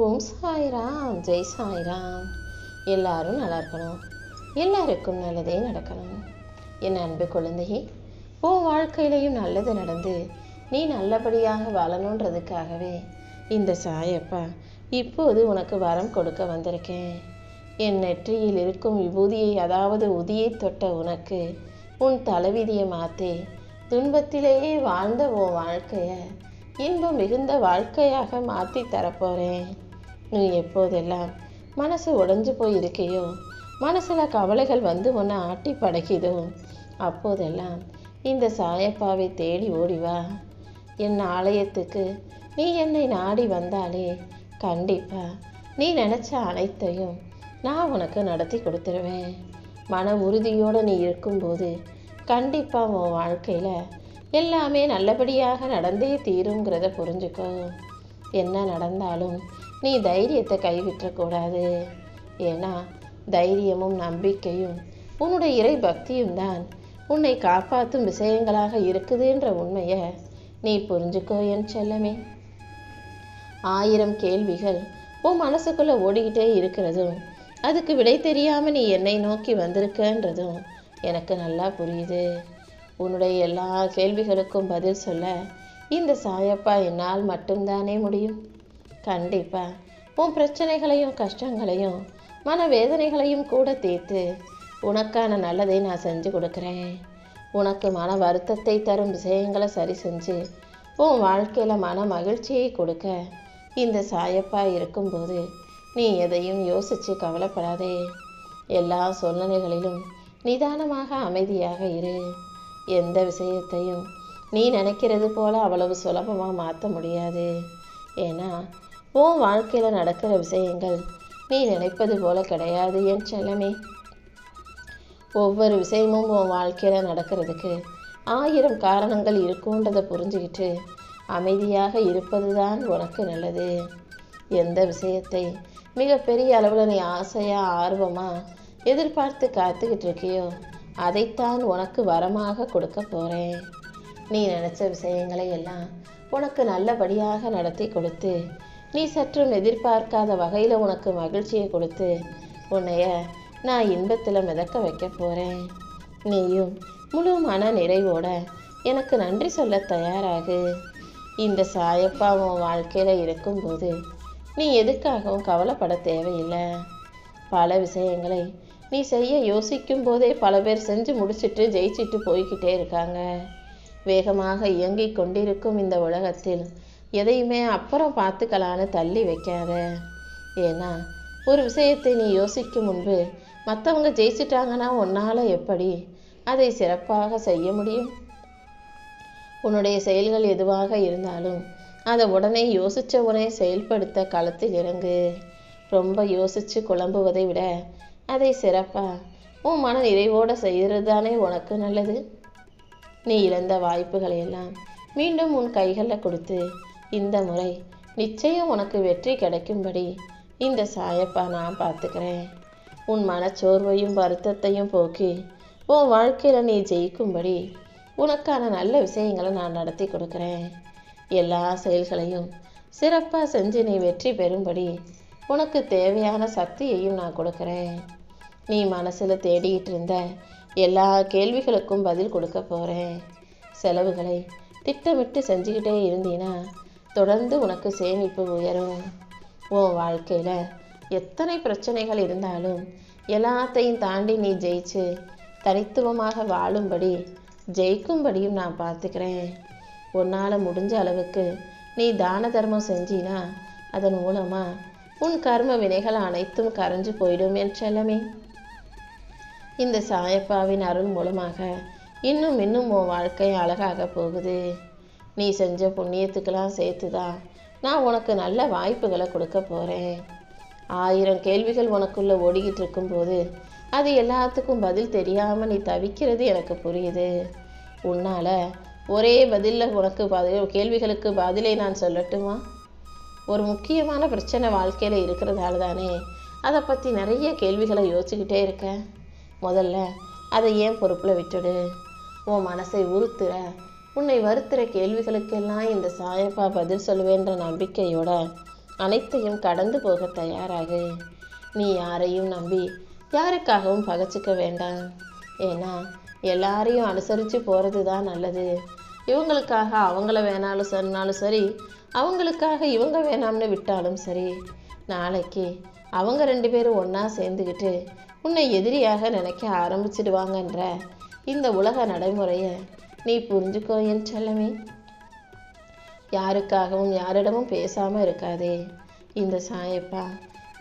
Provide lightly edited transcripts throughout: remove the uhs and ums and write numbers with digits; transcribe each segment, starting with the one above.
ஓம் சாய்ராம், ஜெய் சாய்ராம். எல்லாரும் நல்லா இருக்கணும், எல்லாருக்கும் நல்லதே நடக்கணும். என் அன்பு குழந்தையே, உன் வாழ்க்கையிலையும் நல்லது நடந்து நீ நல்லபடியாக வாழணுன்றதுக்காகவே இந்த சாயப்பா இப்போது உனக்கு வரம் கொடுக்க வந்திருக்கேன். என் நெற்றியில் இருக்கும் விபூதியை, அதாவது உதியை தொட்ட உனக்கு உன் தலைவிதியை மாற்றி துன்பத்திலேயே வாழ்ந்த உன் வாழ்க்கையை இன்பம் மிகுந்த வாழ்க்கையாக மாற்றி தரப்போகிறேன். நீ எப்போதெல்லாம் மனசு உடைஞ்சு போய் இருக்கையோ, மனசில் கவலைகள் வந்து உன்னை ஆட்டி படைக்குதோ, அப்போதெல்லாம் இந்த சாயப்பாவை தேடி ஓடிவா. என் ஆலயத்துக்கு நீ என்னை நாடி வந்தாலே கண்டிப்பா நீ நினச்ச அனைத்தையும் நான் உனக்கு நடத்தி கொடுத்துருவேன். மன உறுதியோடு நீ இருக்கும்போது கண்டிப்பாக உன் வாழ்க்கையில் எல்லாமே நல்லபடியாக நடந்தே தீருங்கிறத புரிஞ்சுக்கோ. என்ன நடந்தாலும் நீ தைரியத்தை கைவிட்டக்கூடாது. ஏன்னா தைரியமும் நம்பிக்கையும் உன்னுடைய இறை பக்தியும் தான் உன்னை காப்பாற்றும் விஷயங்களாக இருக்குதுன்ற உண்மையை நீ புரிஞ்சுக்கோ என் செல்லமே. 1000 கேள்விகள் உன் மனசுக்குள்ளே ஓடிக்கிட்டே இருக்கிறதும், அதுக்கு விடை தெரியாமல் நீ என்னை நோக்கி வந்திருக்கன்றதும் எனக்கு நல்லா புரியுது. உன்னுடைய எல்லா கேள்விகளுக்கும் பதில் சொல்ல இந்த சாயப்பா என்னால் மட்டும்தானே முடியும். கண்டிப்பாக உன் பிரச்சனைகளையும் கஷ்டங்களையும் மனவேதனைகளையும் கூட தீர்த்து உனக்கான நல்லதை நான் செஞ்சு கொடுக்குறேன். உனக்கு மன வருத்தத்தை தரும் விஷயங்களை சரி செஞ்சு உன் வாழ்க்கையில் மன மகிழ்ச்சியை கொடுக்க இந்த சாயப்பா இருக்கும்போது நீ எதையும் யோசித்து கவலைப்படாதே. எல்லா சூழ்நிலைகளிலும் நிதானமாக அமைதியாக இரு. எந்த விஷயத்தையும் நீ நினைக்கிறது போல அவ்வளவு சுலபமாக மாற்ற முடியாது. ஏன்னா உன் வாழ்க்கையில் நடக்கிற விஷயங்கள் நீ நினைப்பது போல கிடையாது என் செல்லமே. ஒவ்வொரு விஷயமும் உன் வாழ்க்கையில் நடக்கிறதுக்கு 1000 காரணங்கள் இருக்குன்றதை புரிஞ்சுக்கிட்டு அமைதியாக இருப்பது தான் உனக்கு நல்லது. எந்த விஷயத்தை மிகப்பெரிய அளவில் நீ ஆசையாக ஆர்வமாக எதிர்பார்த்து காத்துக்கிட்டு இருக்கியோ அதைத்தான் உனக்கு வரமாக கொடுக்க போகிறேன். நீ நினச்ச விஷயங்களை எல்லாம் உனக்கு நல்லபடியாக நடத்தி கொடுத்து, நீ சற்றும் எதிர்பார்க்காத வகையில் உனக்கு மகிழ்ச்சியை கொடுத்து உன்னைய நான் இன்பத்தில் மிதக்க வைக்க போகிறேன். நீயும் முழு மன நிறைவோட எனக்கு நன்றி சொல்ல தயாராகு. இந்த சாயப்பா உன் வாழ்க்கையில் இருக்கும்போது நீ எதுக்காகவும் கவலைப்பட தேவையில்லை. பல விஷயங்களை நீ செய்ய யோசிக்கும் போதே பல பேர் செஞ்சு முடிச்சுட்டு ஜெயிச்சுட்டு போய்கிட்டே இருக்காங்க. வேகமாக இயங்கிக் கொண்டிருக்கும் இந்த உலகத்தில் எதையுமே அப்புறம் பார்த்துக்கலான்னு தள்ளி வைக்காத. ஏன்னா ஒரு விஷயத்தை நீ யோசிக்கும் முன்பு மற்றவங்க ஜெயிச்சிட்டாங்கன்னா உன்னால் எப்படி அதை சிறப்பாக செய்ய முடியும்? உன்னுடைய செயல்கள் எதுவாக இருந்தாலும் அதை உடனே யோசித்த உடனே செயல்படுத்த களத்தில் இறங்கு. ரொம்ப யோசித்து குழம்புவதை விட அதை சிறப்பாக உன் மன நிறைவோடு செய்கிறது தானே உனக்கு நல்லது. நீ இழந்த வாய்ப்புகளை எல்லாம் மீண்டும் உன் கைகளில் கொடுத்து இந்த முறை நிச்சயம் உனக்கு வெற்றி கிடைக்கும்படி இந்த சாயப்பா நான் பார்த்துக்கிறேன். உன் மனச்சோர்வையும் வருத்தத்தையும் போக்கி உன் வாழ்க்கையில் நீ ஜெயிக்கும்படி உனக்கான நல்ல விஷயங்களை நான் நடத்தி கொடுக்குறேன். எல்லா செயல்களையும் சிறப்பாக செஞ்சு நீ வெற்றி பெறும்படி உனக்கு தேவையான சக்தியையும் நான் கொடுக்குறேன். நீ மனசில் தேடிக்கிட்டு இருந்த எல்லா கேள்விகளுக்கும் பதில் கொடுக்க போகிறேன். செலவுகளை திட்டமிட்டு செஞ்சுக்கிட்டே இருந்தீன்னா தொடர்ந்து உனக்கு சேமிப்பு உயரும். உன் வாழ்க்கையில் எத்தனை பிரச்சனைகள் இருந்தாலும் எல்லாத்தையும் தாண்டி நீ ஜெயிச்சு தனித்துவமாக வாழும்படி ஜெயிக்கும்படியும் நான் பார்த்துக்கிறேன். உன்னால் முடிஞ்ச அளவுக்கு நீ தான தர்மம் செஞ்சினா அதன் மூலமாக உன் கர்ம வினைகள் அனைத்தும் கரைஞ்சு போயிடும் என் செல்லமே. இந்த சாயப்பாவின் அருள் மூலமாக இன்னும் உன் வாழ்க்கை அழகாக போகுது. நீ செஞ்ச புண்ணியத்துக்கெல்லாம் சேர்த்து தான் நான் உனக்கு நல்ல வாய்ப்புகளை கொடுக்க போகிறேன். 1000 கேள்விகள் உனக்குள்ளே ஓடிக்கிட்டு இருக்கும்போது அது எல்லாத்துக்கும் பதில் தெரியாமல் நீ தவிக்கிறது எனக்கு புரியுது. உன்னால் ஒரே பதிலில் உனக்கு கேள்விகளுக்கு பதிலை நான் சொல்லட்டுமா? ஒரு முக்கியமான பிரச்சனை வாழ்க்கையில் இருக்கிறதால தானே அதை பற்றி நிறைய கேள்விகளை யோசிச்சுக்கிட்டே இருக்க. முதல்ல அதை ஏன் பொறுப்பில் விட்டுடு. உன் மனசை உறுத்துற உன்னை வருத்துகிற கேள்விகளுக்கெல்லாம் இந்த சாயப்பா பதில் சொல்லுவேன்ற நம்பிக்கையோட அனைத்தையும் கடந்து போக தயாராகு. நீ யாரையும் நம்பி யாருக்காகவும் பகைச்சிக்க வேண்டாம். ஏன்னா எல்லாரையும் அனுசரித்து போகிறது தான் நல்லது. இவங்களுக்காக அவங்கள வேணாலும் சொன்னாலும் சரி, அவங்களுக்காக இவங்க வேணாம்னு விட்டாலும் சரி, நாளைக்கு அவங்க 2 பேரும் ஒன்றா சேர்ந்துக்கிட்டு உன்னை எதிரியாக நினைக்க ஆரம்பிச்சிடுவாங்கன்ற இந்த உலக நடைமுறையை நீ புரிஞ்சுக்கோ என் செல்லமே. யாருக்காகவும் யாரிடமும் பேசாமல் இருக்காதே. இந்த சாயப்பா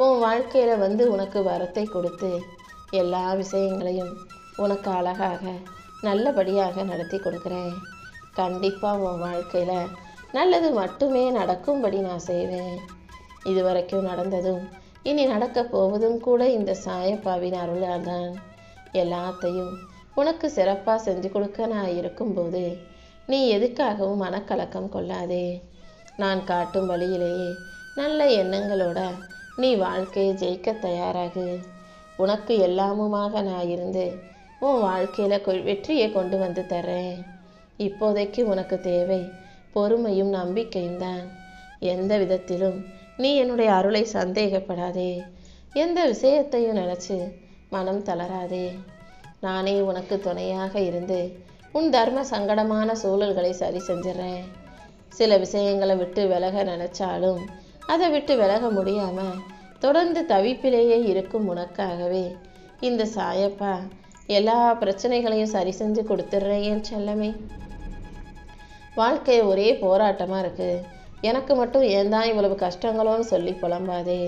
உன் வாழ்க்கையில் வந்து உனக்கு வரத்தை கொடுத்து எல்லா விஷயங்களையும் உனக்கு அழகாக நல்லபடியாக நடத்தி கொடுக்குறேன். கண்டிப்பாக உன் வாழ்க்கையில் நல்லது மட்டுமே நடக்கும்படி நான் செய்வேன். இதுவரைக்கும் நடந்ததும் இனி நடக்கப் போவதும் கூட இந்த சாயப்பாவின் அருளால் தான். எல்லாத்தையும் உனக்கு சிறப்பாக செஞ்சு கொடுக்க நான் இருக்கும்போது நீ எதுக்காகவும் மனக்கலக்கம் கொள்ளாதே. நான் காட்டும் வழியிலேயே நல்ல எண்ணங்களோட நீ வாழ்க்கையை ஜெயிக்க தயாராகு. உனக்கு எல்லாமுமாக நான் இருந்து உன் வாழ்க்கையில் வெற்றியை கொண்டு வந்து தர்றேன். இப்போதைக்கு உனக்கு தேவை பொறுமையும் நம்பிக்கையும் தான். எந்த விதத்திலும் நீ என்னுடைய அருளை சந்தேகப்படாதே. எந்த விஷயத்தையும் நினச்சி மனம் தளராதே. நானே உனக்கு துணையாக இருந்து உன் தர்ம சங்கடமான சூழல்களை சரி செஞ்சிடறேன். சில விஷயங்களை விட்டு விலக நினச்சாலும் அதை விட்டு விலக முடியாமல் தொடர்ந்து தவிப்பிலேயே இருக்கும் உனக்காகவே இந்த சாயப்பா எல்லா பிரச்சனைகளையும் சரி செஞ்சு கொடுத்துட்றேன் என் செல்லமே. வாழ்க்கை ஒரே போராட்டமாக இருக்குது, எனக்கு மட்டும் ஏன் தான் இவ்வளவு கஷ்டங்களோன்னு சொல்லி புலம்பாதே.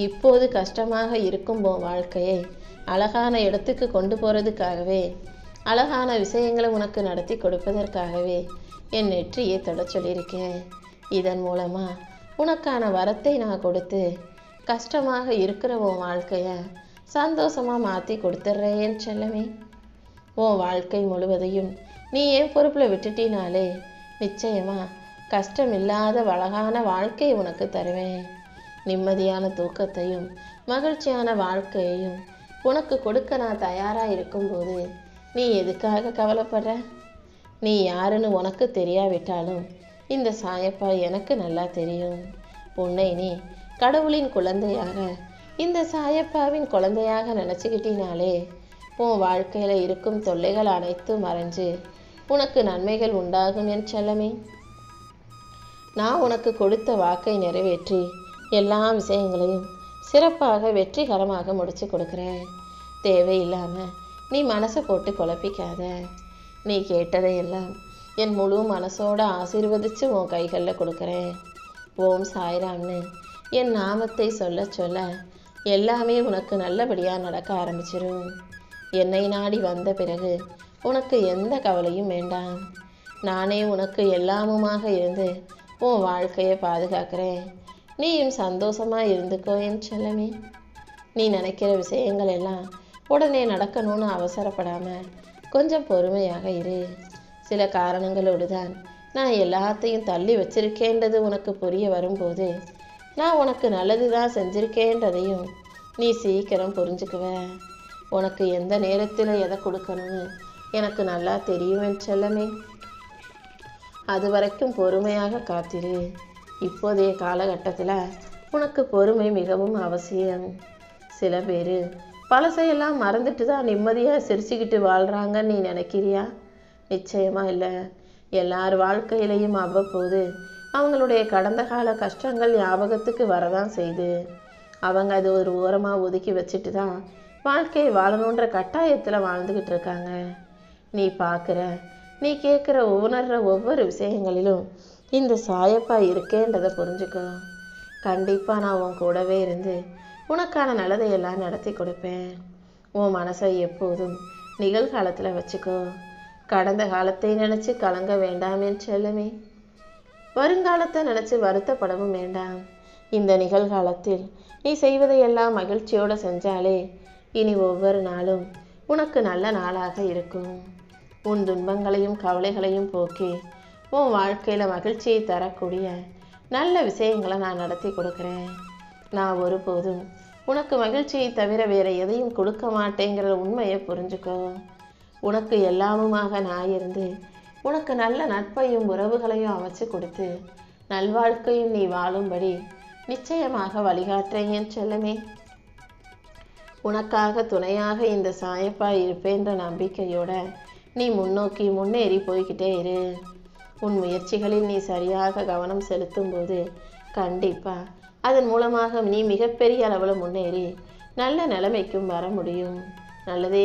இப்போது கஷ்டமாக இருக்கும் வாழ்க்கையை அழகான இடத்துக்கு கொண்டு போகிறதுக்காகவே, அழகான விஷயங்களை உனக்கு நடத்தி கொடுப்பதற்காகவே என் நெற்றியை தொட சொல்லியிருக்கேன். இதன் மூலமாக உனக்கான வரத்தை நான் கொடுத்து கஷ்டமாக இருக்கிற உன் வாழ்க்கையை சந்தோஷமாக மாற்றி கொடுத்துட்றேன் என் செல்லமே. உன் வாழ்க்கை முழுவதையும் நீ என் பொறுப்பில் விட்டுட்டினாலே நிச்சயமாக கஷ்டம் இல்லாத அழகான வாழ்க்கையை உனக்கு தருவேன். நிம்மதியான தூக்கத்தையும் மகிழ்ச்சியான வாழ்க்கையையும் உனக்கு கொடுக்க நான் தயாராக இருக்கும்போது நீ எதுக்காக கவலைப்படுற? நீ யாருன்னு உனக்கு தெரியாவிட்டாலும் இந்த சாயப்பா எனக்கு நல்லா தெரியும். உன்னை நீ கடவுளின் குழந்தையாக, இந்த சாயப்பாவின் குழந்தையாக நினச்சிக்கிட்டினாலே உன் வாழ்க்கையில் இருக்கும் தொல்லைகள் அனைத்தும் மறைஞ்சு உனக்கு நன்மைகள் உண்டாகும் என் செல்லமே. நான் உனக்கு கொடுத்த வாக்கை நிறைவேற்றி எல்லா விஷயங்களையும் சிறப்பாக வெற்றிகரமாக முடிச்சு கொடுக்குறேன். தேவையில்லாமல் நீ மனசை போட்டு குழப்பிக்காத. நீ கேட்டதையெல்லாம் என் முழு மனசோட ஆசீர்வதித்து உன் கைகளில் கொடுக்குறேன். ஓம் சாய்ராம்னு என் நாமத்தை சொல்ல சொல்ல எல்லாமே உனக்கு நல்லபடியாக நடக்க ஆரம்பிச்சிடும். என்னை நாடி வந்த பிறகு உனக்கு எந்த கவலையும் வேண்டாம். நானே உனக்கு எல்லாமுமாக இருந்து உன் வாழ்க்கையை பாதுகாக்கிறேன். நீயும் சந்தோஷமாக இருந்துக்கோ என் செல்லமே. நீ நினைக்கிற விஷயங்கள் எல்லாம் உடனே நடக்கணும்னு அவசரப்படாமல் கொஞ்சம் பொறுமையாக இரு. சில காரணங்களோடு தான் நான் எல்லாத்தையும் தள்ளி வச்சிருக்கேன்றது உனக்கு புரிய வரும்போது நான் உனக்கு நல்லது தான் செஞ்சிருக்கேன்றதையும் நீ சீக்கிரம் புரிஞ்சுக்குவ. உனக்கு எந்த நேரத்தில் எதை கொடுக்கணும்னு எனக்கு நல்லா தெரியும் என் செல்லமே. அது வரைக்கும் பொறுமையாக காத்திரு. இப்போதைய காலகட்டத்தில் உனக்கு பொறுமை மிகவும் அவசியம். சில பேர் பழசையெல்லாம் மறந்துட்டு தான் நிம்மதியாக சிரிச்சுக்கிட்டு வாழ்கிறாங்கன்னு நீ நினைக்கிறியா? நிச்சயமாக இல்லை. எல்லார் வாழ்க்கையிலையும் அவ்வப்போது அவங்களுடைய கடந்த கால கஷ்டங்கள் ஞாபகத்துக்கு வரதான் செய்து அவங்க அது ஒரு ஓரமாக ஒதுக்கி வச்சுட்டு தான் வாழ்க்கையை வாழணுன்ற கட்டாயத்தில் வாழ்ந்துக்கிட்டு இருக்காங்க. நீ பார்க்குற, நீ கேட்குற, உணர்கிற ஒவ்வொரு விஷயங்களிலும் இந்த சாயப்பா இருக்கேன்றதை புரிஞ்சுக்கோ. கண்டிப்பாக நான் உன் கூடவே இருந்து உனக்கான நல்லதையெல்லாம் நடத்தி கொடுப்பேன். உன் மனசை எப்போதும் நிகழ்காலத்தில் வச்சுக்கோ. கடந்த காலத்தை நினச்சி கலங்க வேண்டாம் என் செல்லமே. வருங்காலத்தை நினச்சி வருத்தப்படவும் வேண்டாம். இந்த நிகழ்காலத்தில் நீ செய்வதையெல்லாம் மகிழ்ச்சியோடு செஞ்சாலே இனி ஒவ்வொரு நாளும் உனக்கு நல்ல நாளாக இருக்கும். உன் துன்பங்களையும் கவலைகளையும் போக்கி உன் வாழ்க்கையில் மகிழ்ச்சியை தரக்கூடிய நல்ல விஷயங்களை நான் நடத்தி கொடுக்குறேன். நான் ஒருபோதும் உனக்கு மகிழ்ச்சியை தவிர வேறு எதையும் கொடுக்க மாட்டேங்கிற உண்மையை புரிஞ்சுக்கோ. உனக்கு எல்லாமுமாக நான் இருந்து உனக்கு நல்ல நட்பையும் உறவுகளையும் அமைச்சு கொடுத்து நல்வாழ்க்கையும் நீ வாழும்படி நிச்சயமாக வழிகாட்டுறேன் என் செல்லமே. உனக்காக துணையாக இந்த சாயப்பா இருப்பேன்ற நம்பிக்கையோட நீ முன்னோக்கி முன்னேறி போய்கிட்டே இரு. உன் முயற்சிகளில் நீ சரியாக கவனம் செலுத்தும் போது கண்டிப்பா அதன் மூலமாக நீ மிகப்பெரிய அளவில் முன்னேறி நல்ல நிலைமைக்கும் வர முடியும். நல்லதே